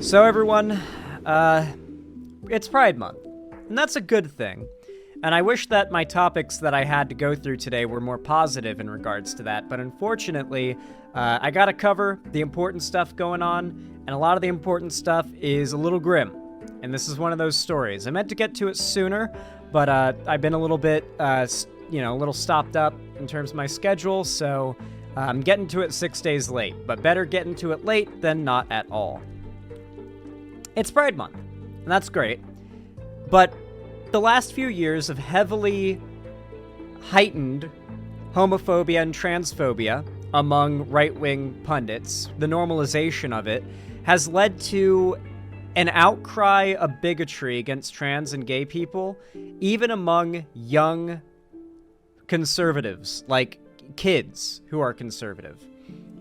So everyone, it's Pride Month, and that's a good thing. And I wish that my topics that I had to go through today were more positive in regards to that, but unfortunately, I gotta cover the important stuff going on, and a lot of the important stuff is a little grim. And this is one of those stories. I meant to get to it sooner, but I've been a little bit, a little stopped up in terms of my schedule, so I'm getting to it 6 days late. But better getting to it late than not at all. It's Pride Month, and that's great. But the last few years of heavily heightened homophobia and transphobia among right-wing pundits, the normalization of it, has led to an outcry of bigotry against trans and gay people, even among young conservatives, like kids who are conservative.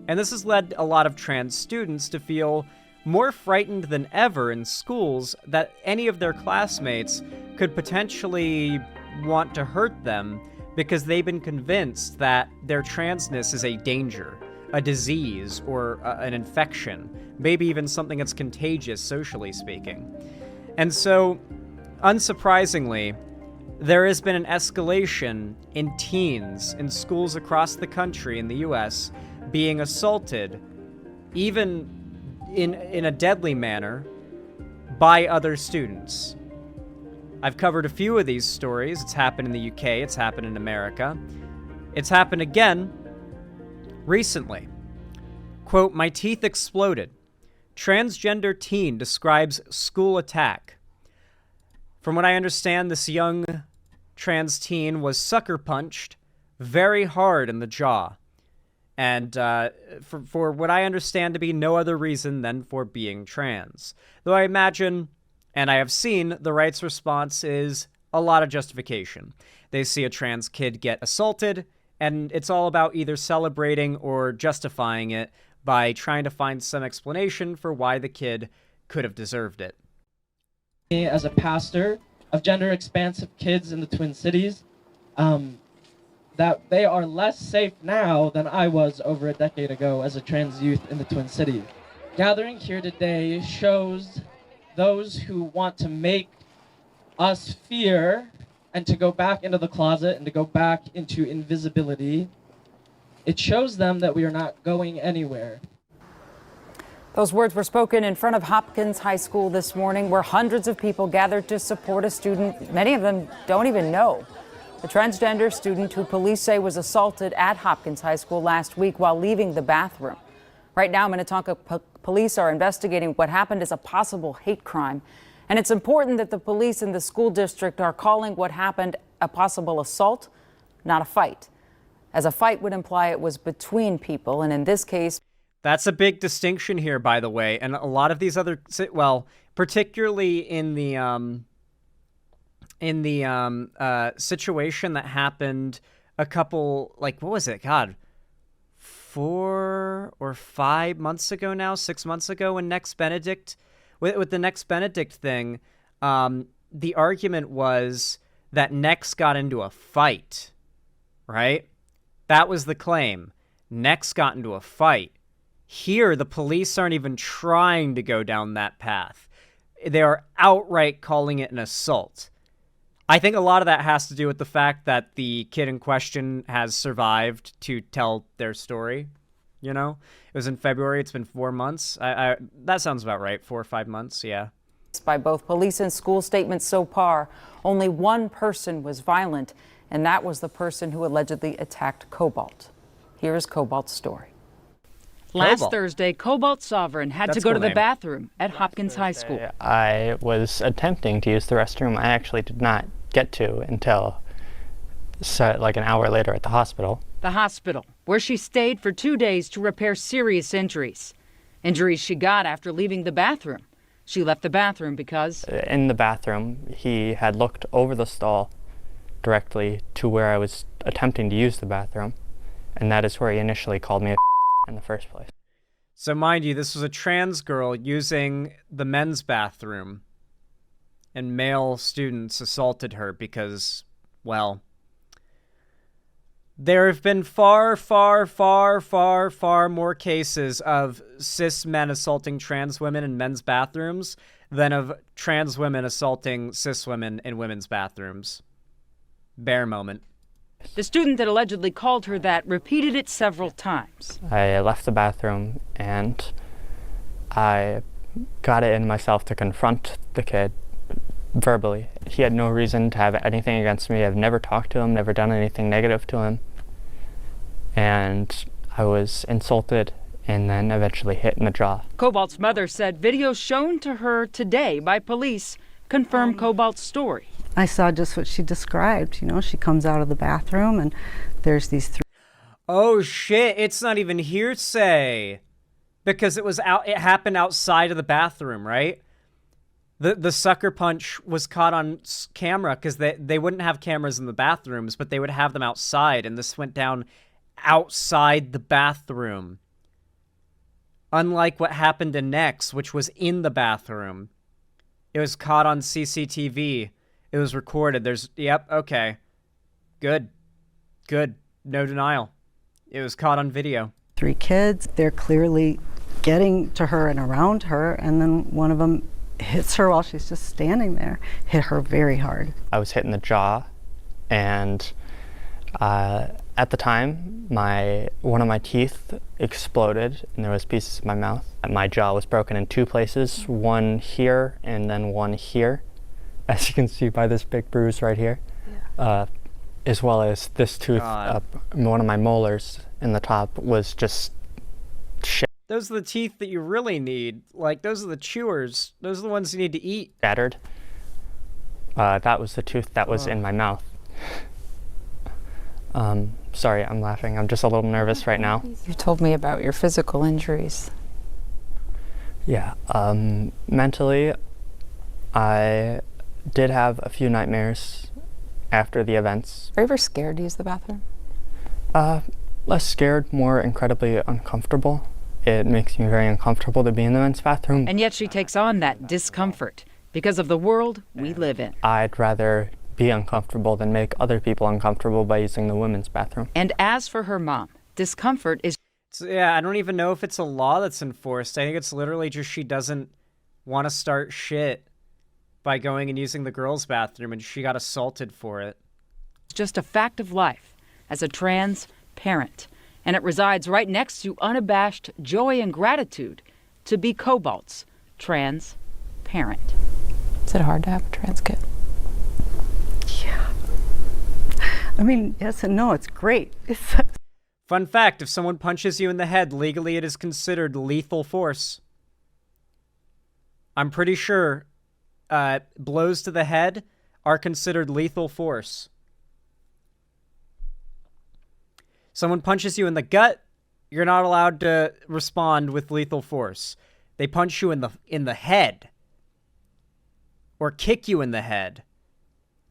And this has led a lot of trans students to feel more frightened than ever in schools that any of their classmates could potentially want to hurt them because they've been convinced that their transness is a danger, a disease, or an infection, maybe even something that's contagious, socially speaking. And so, unsurprisingly, there has been an escalation in teens in schools across the country in the US being assaulted, even in a deadly manner, by other students. I've covered a few of these stories. It's happened in the UK, it's happened in America. It's happened again recently. Quote, "My teeth exploded. Transgender teen describes school attack." From what I understand, this young trans teen was sucker punched very hard in the jaw. And for what I understand to be no other reason than for being trans. Though I imagine, and I have seen, the right's response is a lot of justification. They see a trans kid get assaulted, and it's all about either celebrating or justifying it by trying to find some explanation for why the kid could have deserved it. As a pastor of gender expansive kids in the Twin Cities, that they are less safe now than I was over a decade ago as a trans youth in the Twin Cities. Gathering here today shows those who want to make us fear and to go back into the closet and to go back into invisibility. It shows them that we are not going anywhere. Those words were spoken in front of Hopkins High School this morning, where hundreds of people gathered to support a student many of them don't even know. The transgender student who police say was assaulted at Hopkins High School last week while leaving the bathroom. Right now, Minnetonka police are investigating what happened as a possible hate crime. And it's important that the police and the school district are calling what happened a possible assault, not a fight, as a fight would imply it was between people. And in this case, that's a big distinction here, by the way. And a lot of these other, well, particularly in the situation that happened a couple, like, what was it? God, 4 or 5 months ago now, 6 months ago, when Next Benedict, with the Next Benedict thing, the argument was that Next got into a fight, right? That was the claim. Next got into a fight. Here, the police aren't even trying to go down that path. They are outright calling it an assault. I think a lot of that has to do with the fact that the kid in question has survived to tell their story. You know, it was in February. It's been 4 months. That sounds about right. 4 or 5 months. Yeah. By both police and school statements so far, only one person was violent, and that was the person who allegedly attacked Cobalt. Here is Cobalt's story. Last Cobalt. Thursday, Cobalt Sovereign had That's to go cool to the name. bathroom at Hopkins High School. I was attempting to use the restroom. I actually did not get to until like an hour later at the hospital. The hospital, where she stayed for 2 days to repair serious injuries. Injuries she got after leaving the bathroom. She left the bathroom because In the bathroom, he had looked over the stall directly to where I was attempting to use the bathroom, and that is where he initially called me a in the first place. So mind you, this was a trans girl using the men's bathroom, and male students assaulted her because, well, There have been far, far, far, far, far more cases of cis men assaulting trans women in men's bathrooms than of trans women assaulting cis women in women's bathrooms. Bear moment. The student that allegedly called her that repeated it several times. I left the bathroom and I got it in myself to confront the kid verbally. He had no reason to have anything against me. I've never talked to him, never done anything negative to him. And I was insulted and then eventually hit in the jaw. Cobalt's mother said videos shown to her today by police confirm Cobalt's story. I saw just what she described. You know, she comes out of the bathroom and there's these three. Oh shit, it's not even hearsay. Because it happened outside of the bathroom, right? The sucker punch was caught on camera because they wouldn't have cameras in the bathrooms, but they would have them outside, and this went down outside the bathroom. Unlike what happened in Nex, which was in the bathroom. It was caught on CCTV. It was recorded. Yep, okay. Good. No denial. It was caught on video. 3 kids. They're clearly getting to her and around her, and then one of them hits her while she's just standing there. Hit her very hard. I was hit in the jaw, and at the time, one of my teeth exploded, and there was pieces in my mouth. My jaw was broken in 2 places, one here and then one here, as you can see by this big bruise right here, as well as this tooth. One of my molars in the top was just shit. Those are the teeth that you really need. Like, those are the chewers. Those are the ones you need to eat. Shattered. That was the tooth that was in my mouth. Sorry, I'm laughing. I'm just a little nervous right now. You told me about your physical injuries. Yeah, mentally, I did have a few nightmares after the events. Are you ever scared to use the bathroom? Less scared, more incredibly uncomfortable. It makes me very uncomfortable to be in the men's bathroom. And yet she takes on that discomfort because of the world we live in. I'd rather be uncomfortable than make other people uncomfortable by using the women's bathroom. And as for her mom, discomfort is... I don't even know if it's a law that's enforced. I think it's literally just she doesn't want to start shit by going and using the girls' bathroom, and she got assaulted for it. It's just a fact of life as a trans parent. And it resides right next to unabashed joy and gratitude to be Cobalt's trans parent. Is it hard to have a trans kid? Yeah. I mean, yes and no, it's great. Fun fact, if someone punches you in the head, legally it is considered lethal force. I'm pretty sure blows to the head are considered lethal force. Someone punches you in the gut, you're not allowed to respond with lethal force. They punch you in the head or kick you in the head.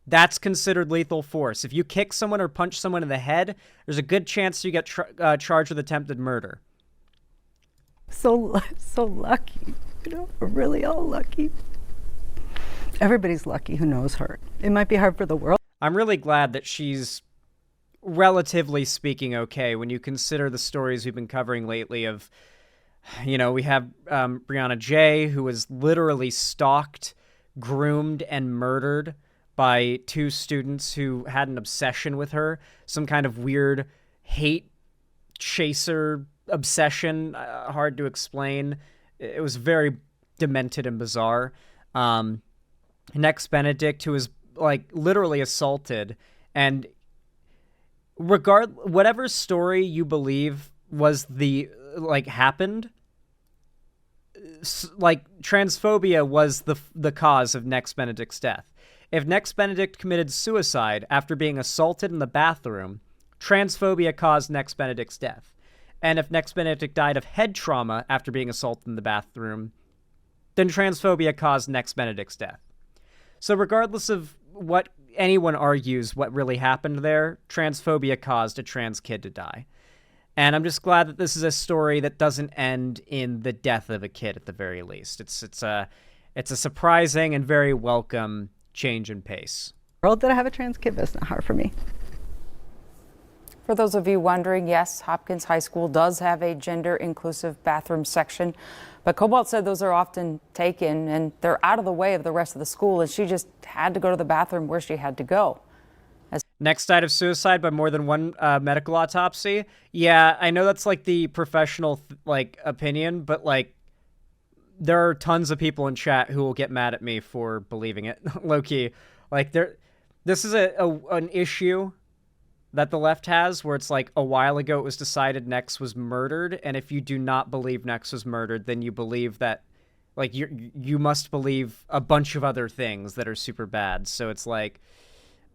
That's considered lethal force. If you kick someone or punch someone in the head, there's a good chance you get charged with attempted murder. So lucky. You know, we're really all lucky. Everybody's lucky who knows her. It might be hard for the world. I'm really glad that she's relatively speaking okay when you consider the stories we've been covering lately of, you know, we have Brianna J., who was literally stalked, groomed, and murdered by 2 students who had an obsession with her, some kind of weird hate chaser obsession, hard to explain. It was very demented and bizarre. Nex Benedict, who was like literally assaulted, and whatever story you believe was happened, like transphobia was the cause of Nex Benedict's death. If Nex Benedict committed suicide after being assaulted in the bathroom, transphobia caused Nex Benedict's death. And if Nex Benedict died of head trauma after being assaulted in the bathroom, then transphobia caused Nex Benedict's death. So regardless of what anyone argues what really happened there, transphobia caused a trans kid to die. And I'm just glad that this is a story that doesn't end in the death of a kid at the very least. It's a surprising and very welcome change in pace. World that I have a trans kid, but it's not hard for me. For those of you wondering, yes, Hopkins High School does have a gender-inclusive bathroom section, but Cobalt said those are often taken and they're out of the way of the rest of the school, and she just had to go to the bathroom where she had to go. Next died of suicide by more than one medical autopsy. Yeah, I know that's like the professional opinion, but like there are tons of people in chat who will get mad at me for believing it. Low-key. Like this is an issue that the left has, where it's like a while ago it was decided Nex was murdered, and if you do not believe Nex was murdered, then you believe that, like, you must believe a bunch of other things that are super bad. So it's like,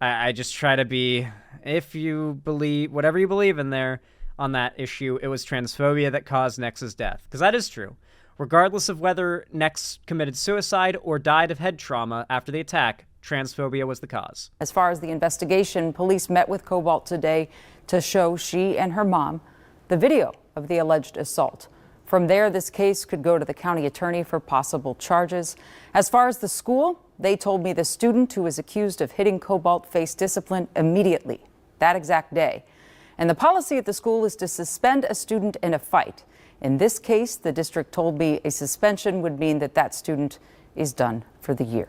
I just try to be, if you believe, whatever you believe in there on that issue, it was transphobia that caused Nex's death. Because that is true. Regardless of whether Nex committed suicide or died of head trauma after the attack, transphobia was the cause. As far as the investigation, police met with Cobalt today to show she and her mom the video of the alleged assault. From there, this case could go to the county attorney for possible charges. As far as the school, they told me the student who was accused of hitting Cobalt faced discipline immediately, that exact day. And the policy at the school is to suspend a student in a fight. In this case, the district told me a suspension would mean that that student is done for the year.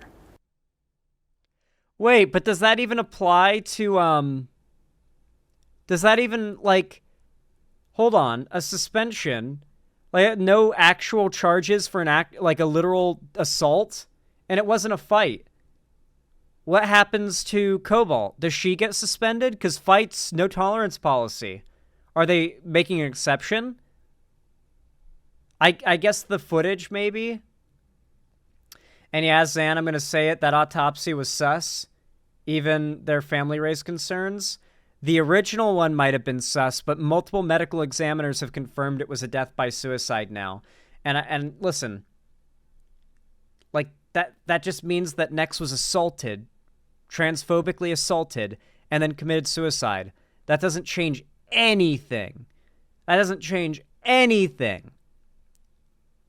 Wait, but does that even apply to, does that even, like, hold on, a suspension, like, no actual charges for like a literal assault, and it wasn't a fight. What happens to Cobalt? Does she get suspended? Because fights, no tolerance policy. Are they making an exception? I guess the footage, maybe? And yeah, Zan, I'm going to say it, that autopsy was sus. Even their family raised concerns. The original one might have been sus, but multiple medical examiners have confirmed it was a death by suicide now. And listen, like, that just means that Nex was assaulted, transphobically assaulted, and then committed suicide. That doesn't change anything. That doesn't change anything.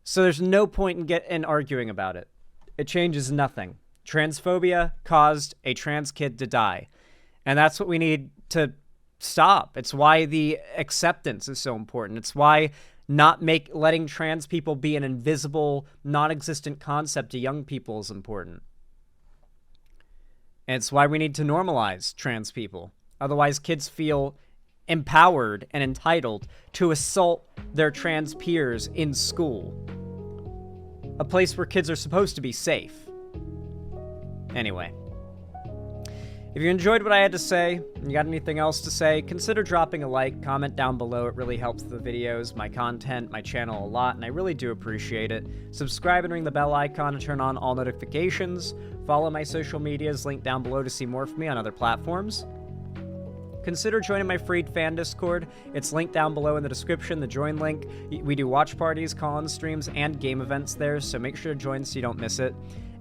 So there's no point in arguing about it. It changes nothing. Transphobia caused a trans kid to die. And that's what we need to stop. It's why the acceptance is so important. It's why not letting trans people be an invisible, non-existent concept to young people is important. And it's why we need to normalize trans people. Otherwise, kids feel empowered and entitled to assault their trans peers in school. A place where kids are supposed to be safe. Anyway. If you enjoyed what I had to say, and you got anything else to say, consider dropping a like, comment down below. It really helps the videos, my content, my channel a lot, and I really do appreciate it. Subscribe and ring the bell icon to turn on all notifications. Follow my social medias, linked down below to see more from me on other platforms. Consider joining my free fan Discord. It's linked down below in the description, the join link. We do watch parties, call-in streams, and game events there, so make sure to join so you don't miss it.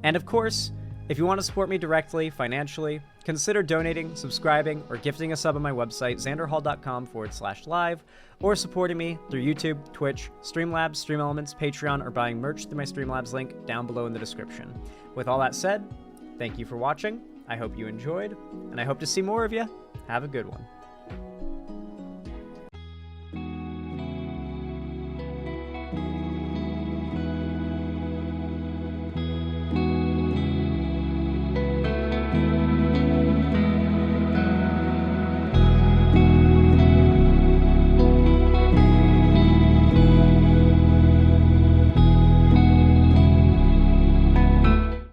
And of course, if you want to support me directly, financially, consider donating, subscribing, or gifting a sub on my website, xanderhall.com/live, or supporting me through YouTube, Twitch, Streamlabs, Stream Elements, Patreon, or buying merch through my Streamlabs link down below in the description. With all that said, thank you for watching. I hope you enjoyed, and I hope to see more of you. Have a good one.